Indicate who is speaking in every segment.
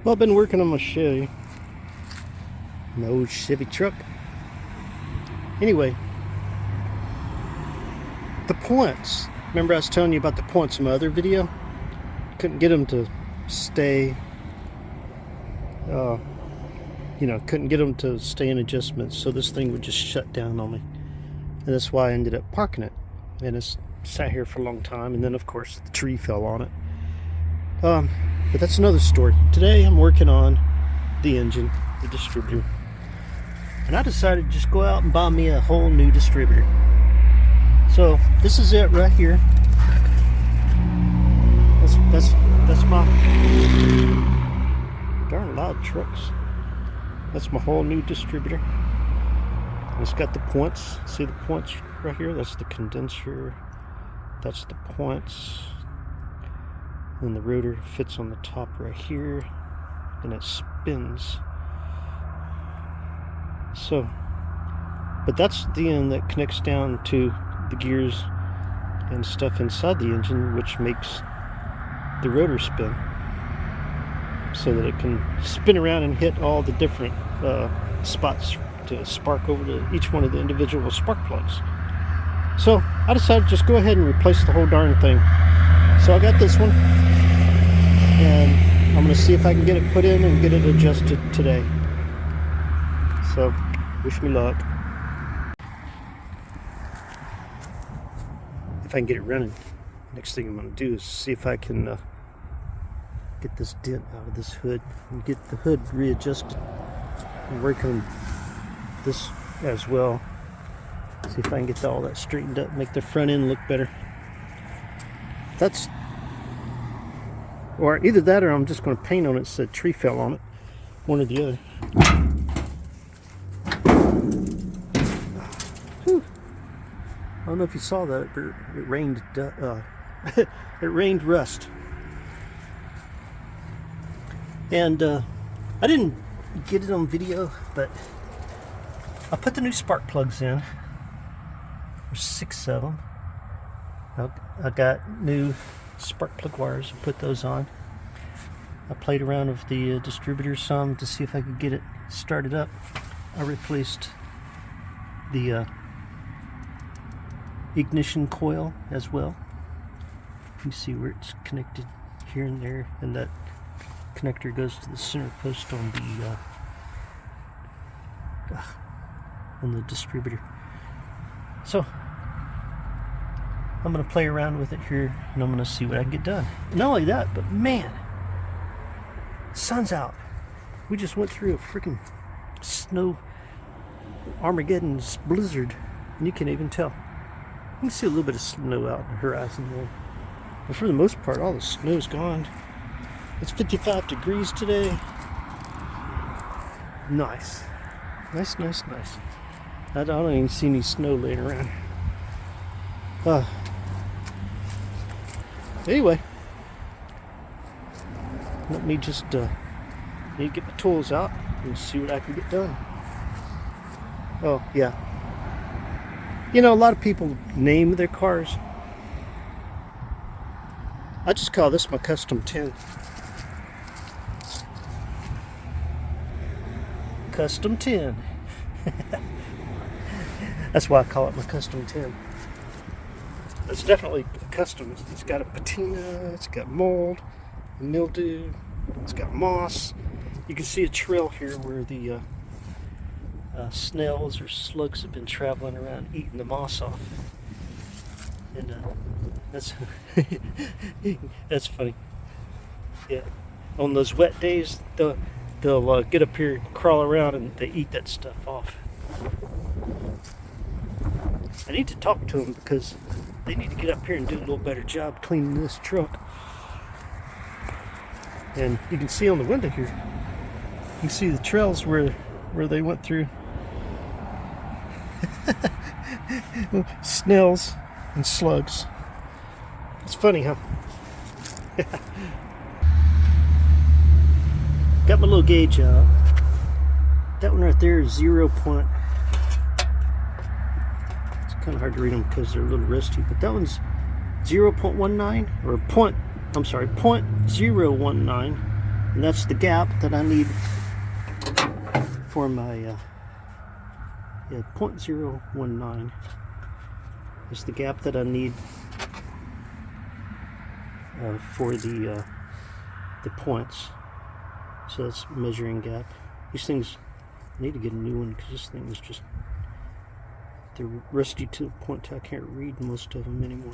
Speaker 1: Well, I've been working on my Chevy, my old Chevy truck. Anyway, the points. Remember I was telling you about the points in my other video? Couldn't get them to stay, couldn't get them to stay in adjustments, so this thing would just shut down on me. And that's why I ended up parking it. And it's sat here for a long time, and then of course the tree fell on it. But that's another story. Today I'm working on the engine, the distributor. And I decided to just go out and buy me a whole new distributor. So this is it right here. That's my darn loud trucks. That's my whole new distributor. It's got the points. See the points right here? That's the condenser. That's the points. And the rotor fits on the top right here, and it spins. So, but that's the end that connects down to the gears and stuff inside the engine, which makes the rotor spin, so that it can spin around and hit all the different spots to spark over to each one of the individual spark plugs. So I decided to just go ahead and replace the whole darn thing. So I got this one, and I'm going to see if I can get it put in and get it adjusted today. So wish me luck. If I can get it running, next thing I'm going to do is see if I can get this dent out of this hood and get the hood readjusted and work on this as well. See if I can get all that straightened up, make the front end look better. Or either that, or I'm just going to paint on it so the tree fell on it. One or the other. Whew. I don't know if you saw that, but it rained. It rained rust. And I didn't get it on video, but I put the new spark plugs in. There's 6 of them. I got new spark plug wires and put those on. I played around with the distributor some to see if I could get it started up. I replaced the ignition coil as well. You see where it's connected here and there, and that connector goes to the center post on the distributor. So I'm going to play around with it here, and I'm going to see what I can get done. Not only that, but man, sun's out. We just went through a freaking snow Armageddon blizzard, and you can't even tell. You can see a little bit of snow out in the horizon there. But for the most part, all the snow's gone. It's 55 degrees today. Nice. Nice. I don't even see any snow laying around. Anyway, let me just need to get my tools out and see what I can get done. Oh, yeah. You know, a lot of people name their cars. I just call this my Custom 10. Custom 10. That's why I call it my Custom 10. It's definitely custom. It's got a patina, it's got mold, mildew, it's got moss. You can see a trail here where the snails or slugs have been traveling around eating the moss off. And that's that's funny. Yeah, on those wet days, they'll get up here and crawl around, and they eat that stuff off. I need to talk to them because they need to get up here and do a little better job cleaning this truck. And you can see on the window here, you can see the trails where they went through. Snails and slugs. It's funny, huh? Got my little gauge out. That one right there is 0. It's kind of hard to read them because they're a little rusty, but that one's 0.19 or 0.019, And that's the gap that I need for my 0.019 is the gap that I need for the points. So that's measuring gap. These things, I need to get a new one because this thing is just, they're rusty to the point I can't read most of them anymore.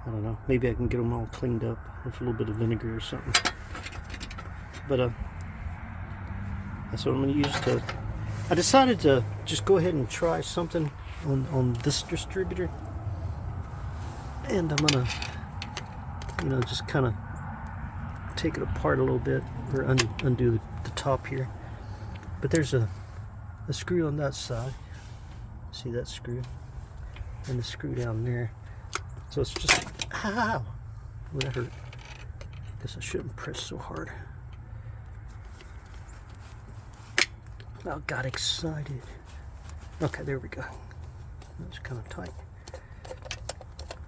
Speaker 1: I don't know, maybe I can get them all cleaned up with a little bit of vinegar or something. But that's what I'm going to use to, I decided to just go ahead and try something on this distributor. And I'm going to, just kind of take it apart a little bit, or undo the top here. But there's a screw on that side. See that screw? And the screw down there. So it's just, ow! Well, that hurt. Guess I shouldn't press so hard. I got excited. Okay, there we go. That's kind of tight.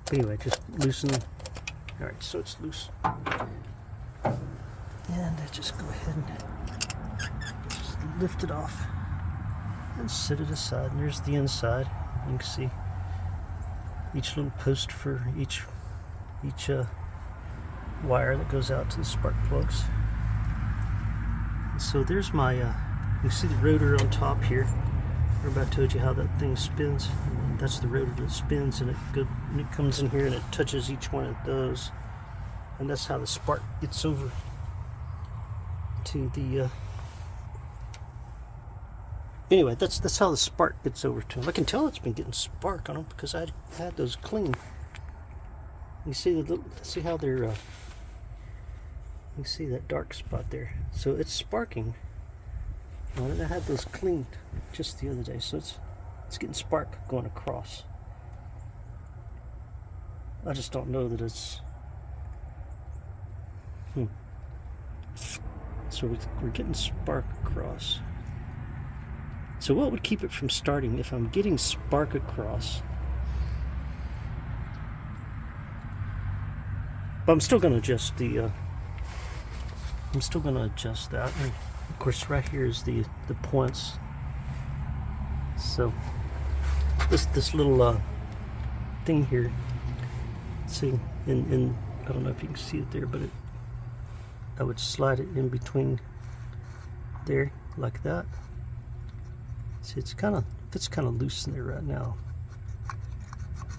Speaker 1: But anyway, just loosen. Alright, so it's loose. And I just go ahead and just lift it off and set it aside. And there's the inside. You can see each little post for each wire that goes out to the spark plugs. And so there's my you see the rotor on top here. Remember I told you how that thing spins? And that's the rotor that spins, and it comes in here and it touches each one of those, and that's how the spark gets over to the anyway, that's how the spark gets over to them. I can tell it's been getting spark on them because I had those clean. You see see how they're you see that dark spot there, so it's sparking. And I had those cleaned just the other day, so it's getting spark going across. I just don't know that it's so we're getting spark across. So what would keep it from starting if I'm getting spark across? But I'm still going to adjust the that. And of course, right here is the points. So this little thing here. See, in I don't know if you can see it there, but I would slide it in between there like that. See, it's kind of loose in there right now.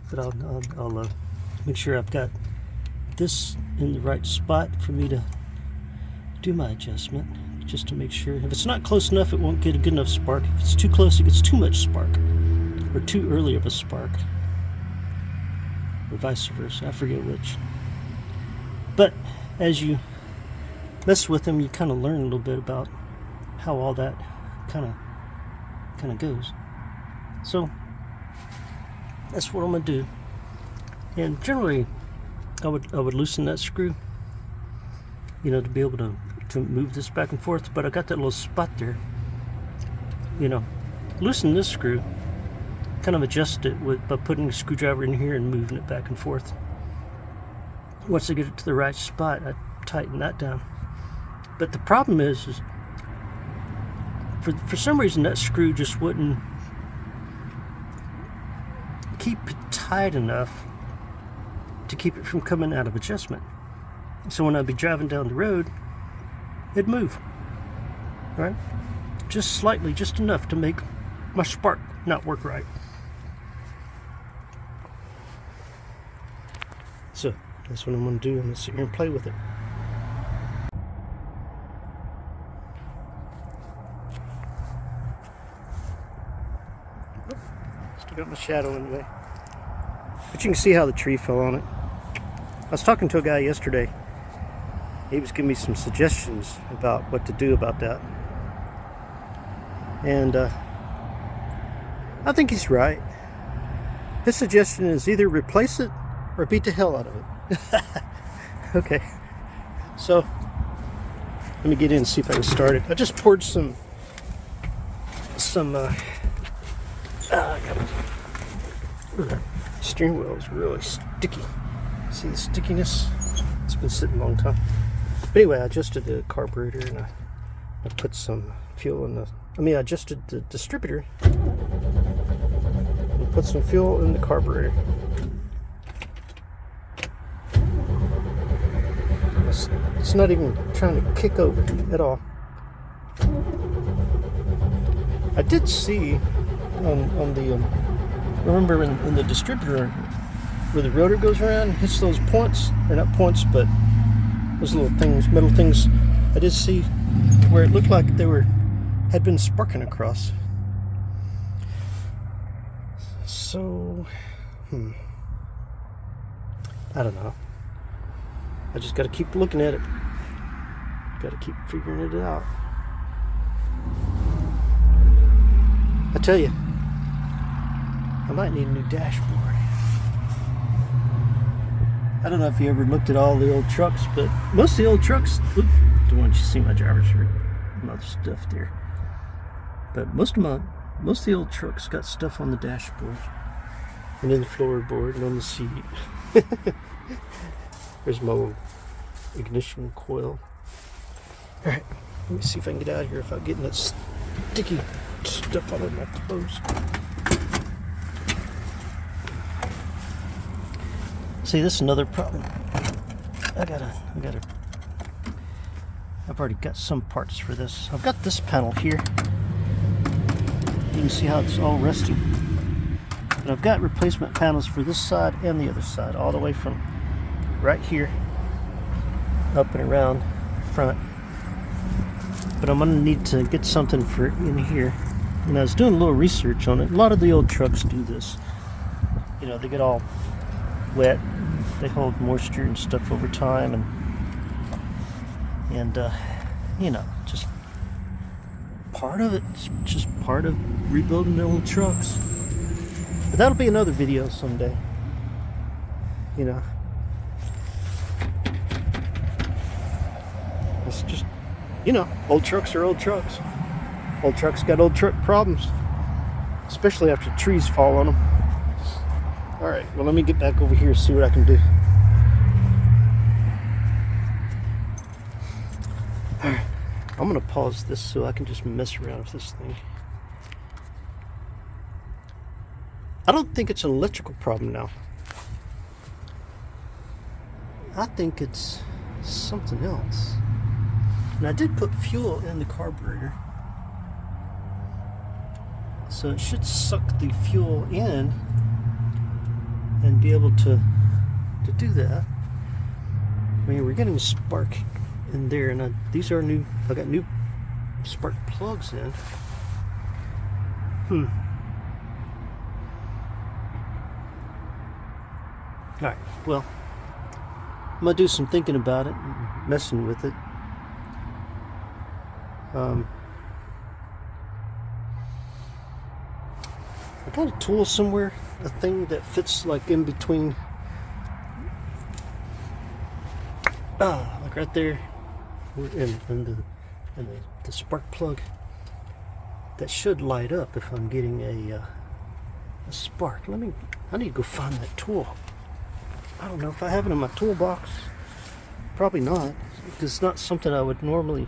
Speaker 1: But I'll make sure I've got this in the right spot for me to do my adjustment, just to make sure. If it's not close enough, it won't get a good enough spark. If it's too close, it gets too much spark, or too early of a spark, or vice versa. I forget which. But as you mess with them, you kind of learn a little bit about how all that kind of goes. So that's what I'm gonna do. And generally, I would loosen that screw, to be able to move this back and forth. But I got that little spot there. Loosen this screw, kind of adjust it by putting a screwdriver in here and moving it back and forth. Once I get it to the right spot, I tighten that down. But the problem is for some reason that screw just wouldn't keep it tight enough to keep it from coming out of adjustment. So when I'd be driving down the road, it'd move, right? Just slightly, just enough to make my spark not work right. So that's what I'm going to do. I'm going to sit here and play with it. Still got my shadow anyway. But you can see how the tree fell on it. I was talking to a guy yesterday. He was giving me some suggestions about what to do about that. And I think he's right. His suggestion is either replace it or beat the hell out of it. Okay. So let me get in and see if I can start it. I just poured some steering wheel is really sticky. See the stickiness? It's been sitting a long time. But anyway, I adjusted the carburetor and I put some fuel in I adjusted the distributor and put some fuel in the carburetor. It's not even trying to kick over at all. I did see on the remember in the distributor where the rotor goes around and hits those points, or not points, but those little things, metal things. I did see where it looked like they had been sparking across. So, I don't know. I just got to keep looking at it. Got to keep figuring it out. I tell you, I might need a new dashboard. I don't know if you ever looked at all the old trucks, but most of the old trucks, look, the ones you see my driver's stuff there. But most of the old trucks got stuff on the dashboard and in the floorboard and on the seat. There's my old ignition coil. All right, let me see if I can get out of here without getting that sticky stuff all over my clothes. See, this is another problem. I've already got some parts for this. I've got this panel here. You can see how it's all rusty. But I've got replacement panels for this side and the other side, all the way from right here up and around front. But I'm gonna need to get something for in here. And I was doing a little research on it. A lot of the old trucks do this. You know, they get all wet. They hold moisture and stuff over time, and you know, just part of it. It's just part of rebuilding the old trucks. But that'll be another video someday. You know, it's just, you know, old trucks are old trucks. Old trucks got old truck problems, especially after trees fall on them. All right, well, let me get back over here and see what I can do. All right, I'm gonna pause this so I can just mess around with this thing. I don't think it's an electrical problem now. I think it's something else. And I did put fuel in the carburetor, so it should suck the fuel in and be able to do that. I mean, we're getting a spark in there, and these are new. I got new spark plugs in. All right. Well, I'm gonna do some thinking about it, and messing with it. I got a tool somewhere, a thing that fits like in between, like right there, in the spark plug. That should light up if I'm getting a spark. I need to go find that tool. I don't know if I have it in my toolbox. Probably not, because it's not something I would normally,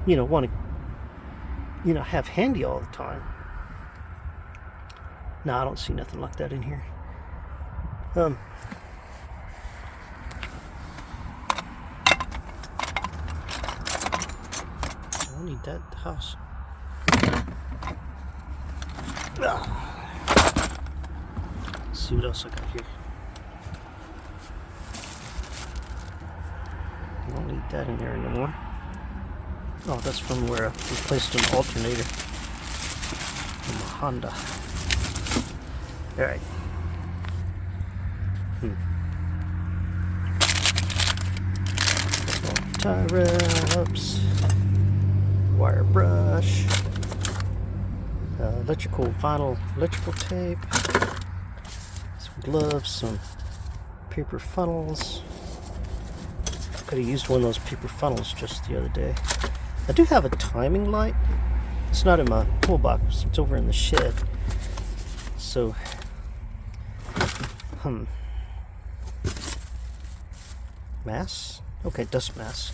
Speaker 1: you know, want to, you know, have handy all the time. No, I don't see nothing like that in here. I don't need that at the house. Let's see what else I got here. I don't need that in there anymore. Oh, that's from where I replaced an alternator from a Honda. Alright. Tie wraps, wire brush, vinyl electrical tape, some gloves, some paper funnels. Could have used one of those paper funnels just the other day. I do have a timing light. It's not in my toolbox, it's over in the shed. So, Mask? Okay, dust mask.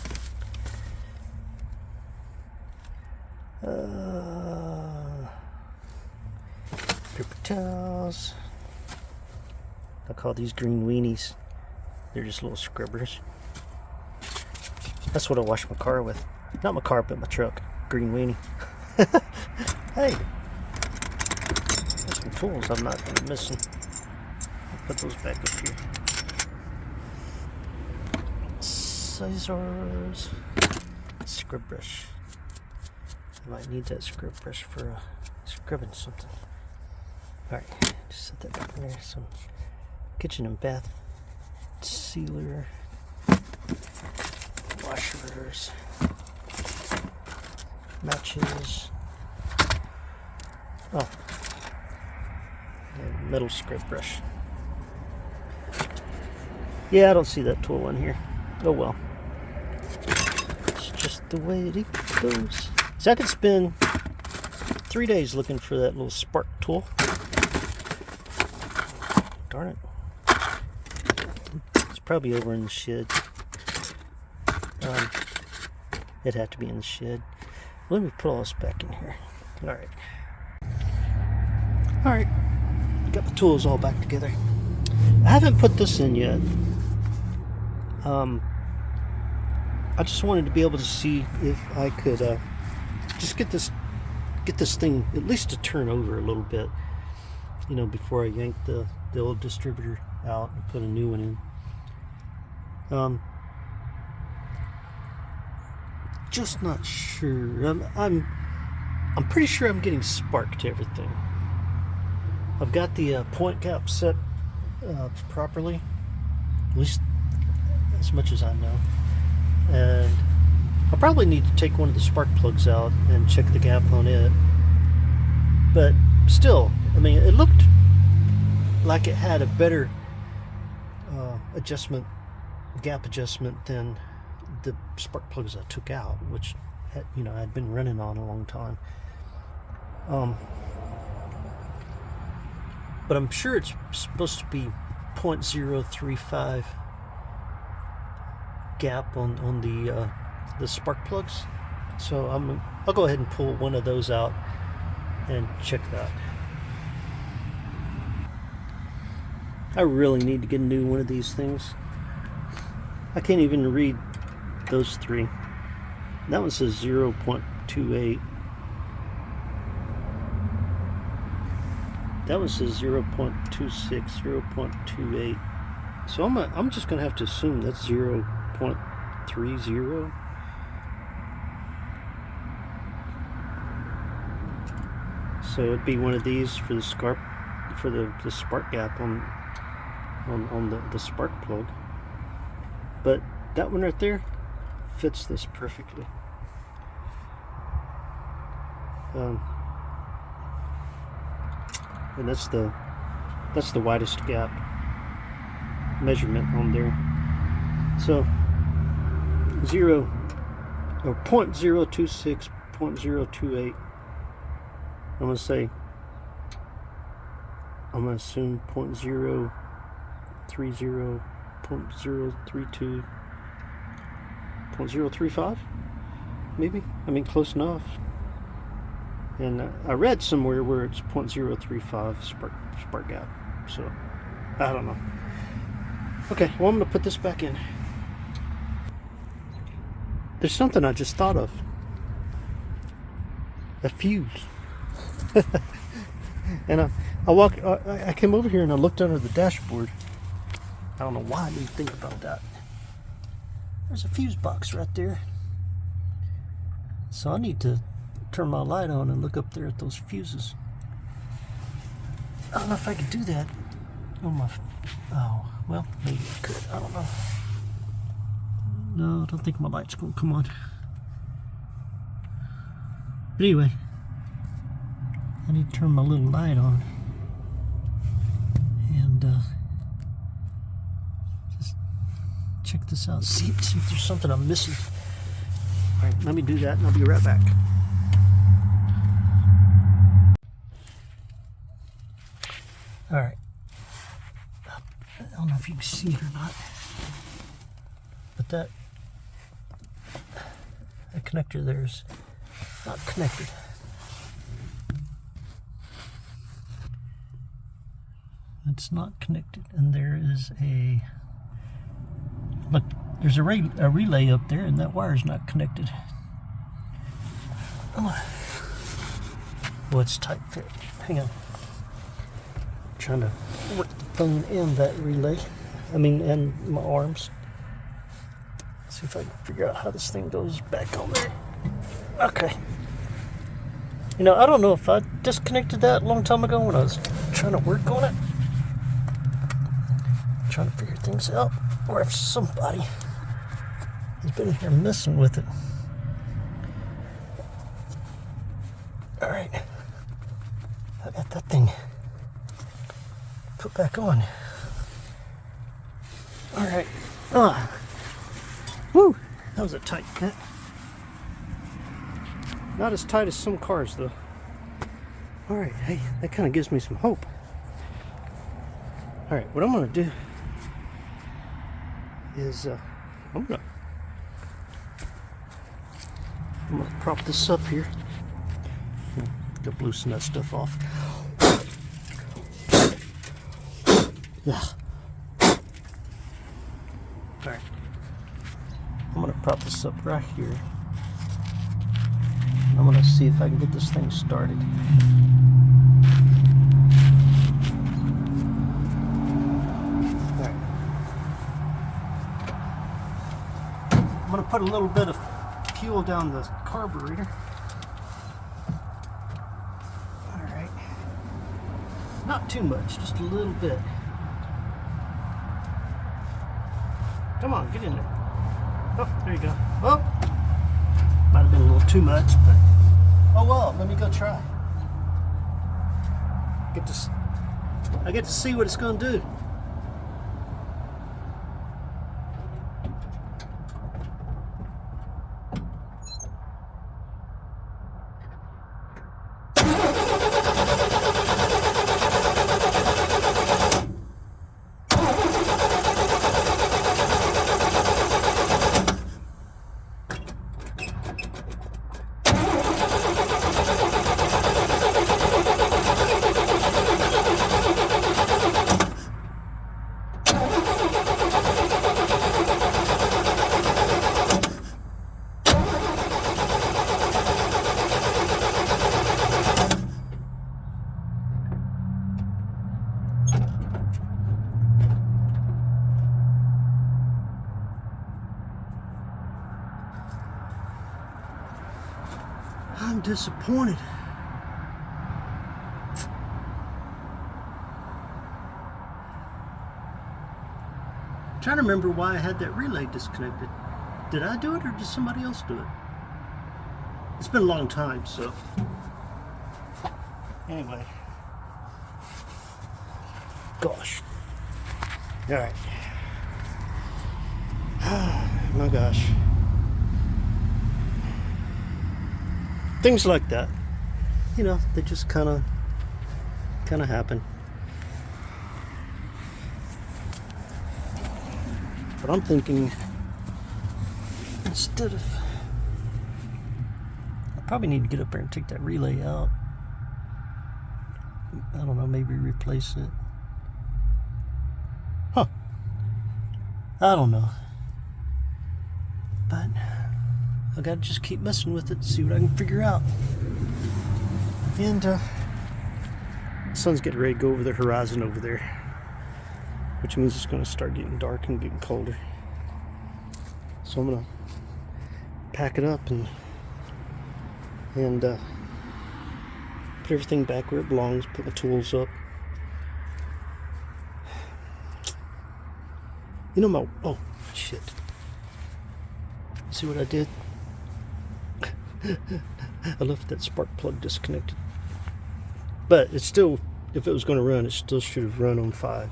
Speaker 1: Paper towels. I call these green weenies. They're just little scrubbers. That's what I wash my car with. Not my car, but my truck. Green weenie. Hey, there's some tools I'm not going to be missing. I'll put those back up here. Scissors. Scrub brush. I might need that scrub brush for scrubbing something. Alright, just set that back in there. Some kitchen and bath sealer. Washers. Matches. Oh. And metal scrub brush. Yeah, I don't see that tool in here. Oh well. It's just the way it goes. So I could spend 3 days looking for that little spark tool. Darn it. It's probably over in the shed. It'd have to be in the shed. Let me put all this back in here. Alright. Alright. Got the tools all back together. I haven't put this in yet. I just wanted to be able to see if I could just get this thing at least to turn over a little bit, you know, before I yank the old distributor out and put a new one in. Just not sure. I'm pretty sure I'm getting spark to everything. I've got the point gap set properly, at least as much as I know. And I'll probably need to take one of the spark plugs out and check the gap on it. But still, I mean, it looked like it had a better gap adjustment than the spark plugs I took out, which had, you know, I'd been running on a long time. But I'm sure it's supposed to be 0.035 gap on the spark plugs. So I'll go ahead and pull one of those out and check that. I really need to get a new one of these things. I can't even read those three. That one says 0.28. That one says 0.26, 0.28. So I'm just gonna have to assume that's 0.30. So it'd be one of these for the spark gap on the spark plug. But that one right there fits this perfectly. And that's the widest gap measurement on there. So 0.026, 0.028. I'm gonna assume 0.030, 0.032, 0.035, maybe. I mean, close enough. And I read somewhere where it's 0.035 spark gap. So I don't know. Okay, well, I'm gonna put this back in. There's something I just thought of. A fuse. And I came over here and I looked under the dashboard. I don't know why I didn't think about that. There's a fuse box right there. So I need to turn my light on and look up there at those fuses. I don't know if I could do that on my... Oh, well, maybe I could. I don't know. No, I don't think my light's going to come on. But anyway, I need to turn my little light on and just check this out. See if there's something I'm missing. All right, let me do that and I'll be right back. All right. I don't know if you can see it or not. but that connector there's not connected. It's not connected, and there is a look. There's a relay up there, and that wire's not connected. Oh, it's tight fit. Hang on. I'm trying to work the phone and that relay. And my arms. See if I can figure out how this thing goes back on there. Okay. I don't know if I disconnected that a long time ago when I was trying to work on it. Trying to figure things out, or if somebody has been here messing with it. All right, I got that thing put back on. All right, woo, that was a tight fit. Not as tight as some cars though. All right, hey, that kind of gives me some hope. All right, what I'm gonna do is I'm gonna prop this up here. Go loosen that stuff off. Yeah. All right. I'm gonna prop this up right here. I'm gonna see if I can get this thing started. I'm going to put a little bit of fuel down the carburetor. Alright. Not too much, just a little bit. Come on, get in there. Oh, there you go. Oh! Might have been a little too much, but oh well, let me go try. I get to see what it's going to do. I'm disappointed. I'm trying to remember why I had that relay disconnected. Did I do it or did somebody else do it? It's been a long time, so anyway. Gosh. All right. My gosh. Things like that, they just kind of happen. But I'm thinking, instead of, I probably need to get up there and take that relay out. I don't know, maybe replace it. Huh. I don't know. But I gotta just keep messing with it, see what I can figure out. And the sun's getting ready to go over the horizon over there, which means it's gonna start getting dark and getting colder. So I'm gonna pack it up and put everything back where it belongs, put my tools up. Oh shit. See what I did? I left that spark plug disconnected. But it's still, if it was going to run, it still should have run on 5.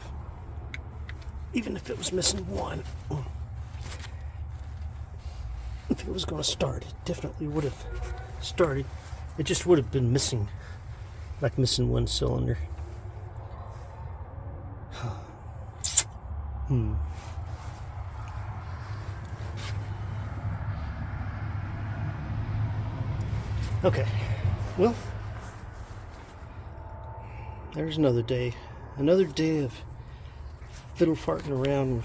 Speaker 1: Even if it was missing 1. If it was going to start, it definitely would have started. It just would have been missing, like missing 1 cylinder. Okay, well, there's another day. Another day of fiddle farting around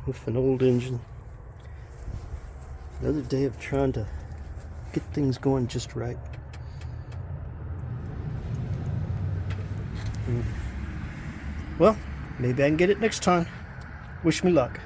Speaker 1: with an old engine. Another day of trying to get things going just right. Well, maybe I can get it next time. Wish me luck.